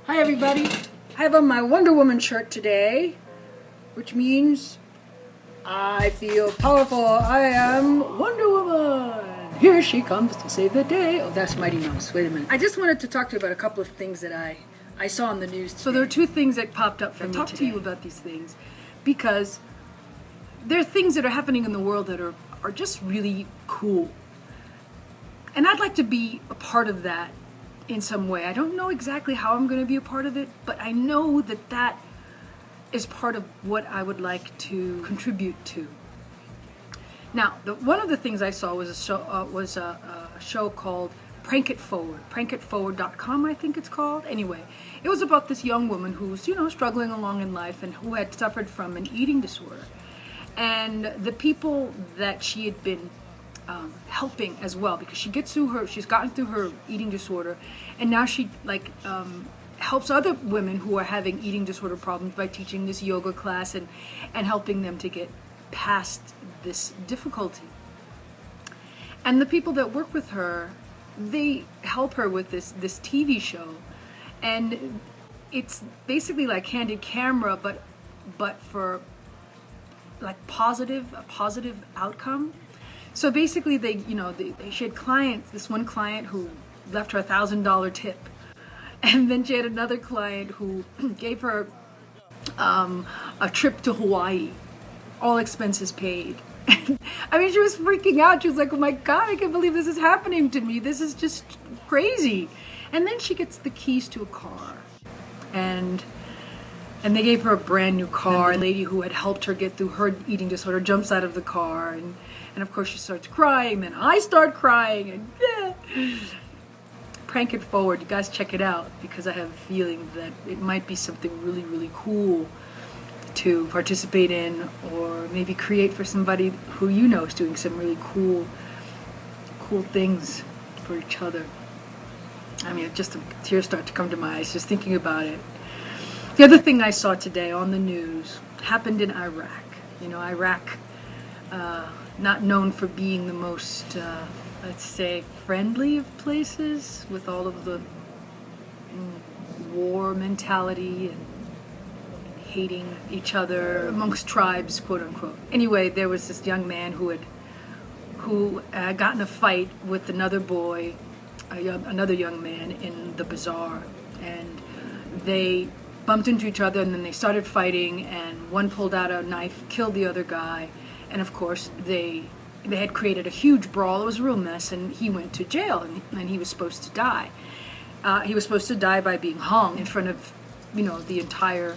Hi everybody, I have on my Wonder Woman shirt today, which means I feel powerful. I am Wonder Woman. Here she comes to save the day. Oh, that's Mighty Mouse. Wait a minute. I just wanted to talk to you about a couple of things that I saw on the news today. So there are two things that popped up for me today. I'll talk to you about these things because there are things that are happening in the world that are just really cool. And I'd like to be a part of that in some way. I don't know exactly how I'm going to be a part of it, but I know that that is part of what I would like to contribute to. Now, one of the things I saw was a show called Prank It Forward, prankitforward.com, I think it's called. Anyway, it was about this young woman who's, struggling along in life and who had suffered from an eating disorder. And the people that she had been helping as well, because she's gotten through her eating disorder, and now she helps other women who are having eating disorder problems by teaching this yoga class and helping them to get past this difficulty. And the people that work with her, they help her with this TV show, and it's basically like Candid Camera, but for like a positive outcome. So basically, she had clients. This one client who left her $1,000 tip, and then she had another client who gave her a trip to Hawaii, all expenses paid. I mean, she was freaking out. She was like, "Oh my God, I can't believe this is happening to me. This is just crazy." And then she gets the keys to a car, and they gave her a brand new car. A lady who had helped her get through her eating disorder jumps out of the car, and of course she starts crying. Then I start crying, and Prank It Forward. You guys check it out, because I have a feeling that it might be something really, really cool to participate in, or maybe create for somebody who is doing some really cool things for each other. I mean, just the tears start to come to my eyes just thinking about it. The other thing I saw today on the news happened in Iraq. Iraq, not known for being the most, let's say, friendly of places, with all of the war mentality and hating each other amongst tribes, quote unquote. Anyway, there was this young man who got in a fight with another boy, another young man in the bazaar, and they bumped into each other, and then they started fighting, and one pulled out a knife, killed the other guy, and of course they had created a huge brawl. It was a real mess, and he went to jail, and he was supposed to die. He was supposed to die by being hung in front of, the entire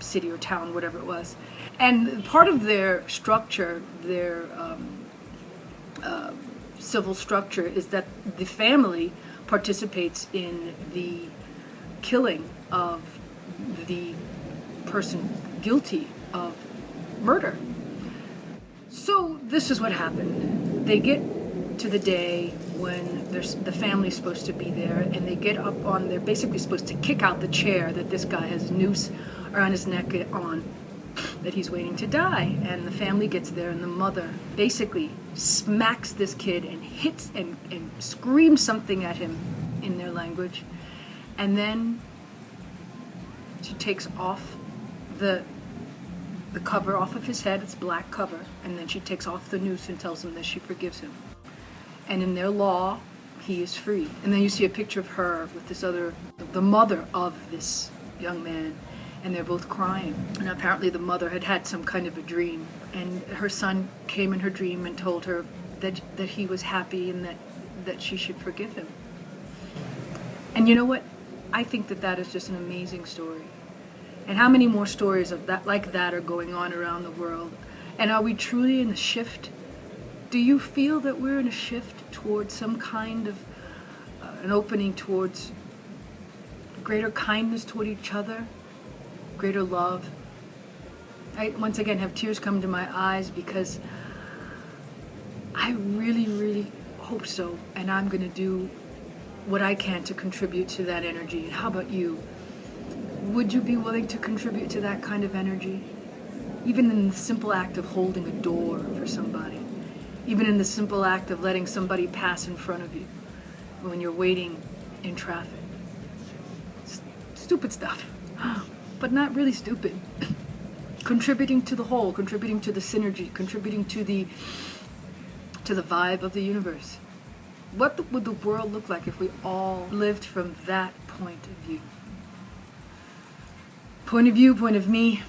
city or town, whatever it was. And part of their structure, their civil structure, is that the family participates in the killing of the person guilty of murder. So this is what happened. They get to the day when the family's supposed to be there, and they get up on, they're basically supposed to kick out the chair that this guy has a noose around his neck on, that he's waiting to die. And the family gets there, and the mother basically smacks this kid and hits and screams something at him in their language. And then she takes off the cover off of his head. It's black cover. And then she takes off the noose and tells him that she forgives him. And in their law, he is free. And then you see a picture of her with the mother of this young man, and they're both crying. And apparently the mother had some kind of a dream, and her son came in her dream and told her that he was happy and that she should forgive him. And you know what? I think that is just an amazing story. And how many more stories of that like that are going on around the world? And are we truly in a shift? Do you feel that we're in a shift towards some kind of an opening towards greater kindness toward each other, greater love? I once again have tears come to my eyes, because I really, really hope so, and I'm going to do what I can to contribute to that energy. And how about you? Would you be willing to contribute to that kind of energy? Even in the simple act of holding a door for somebody. Even in the simple act of letting somebody pass in front of you when you're waiting in traffic. stupid stuff, but not really stupid. Contributing to the whole, contributing to the synergy, contributing to the vibe of the universe. What would the world look like if we all lived from that point of view? Point of view, point of me.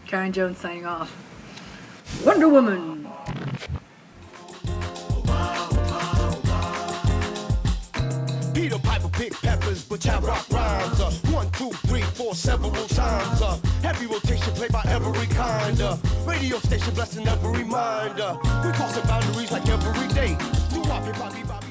Karen Jones signing off. Wonder Woman! Peter Piper picked peppers, but child rock rhymes. 1, 2, 3, 4, several times. Heavy rotation played by every kind. Radio station blessing every mind. We crossing boundaries like every day. Do Bobby, Bobby, Bobby.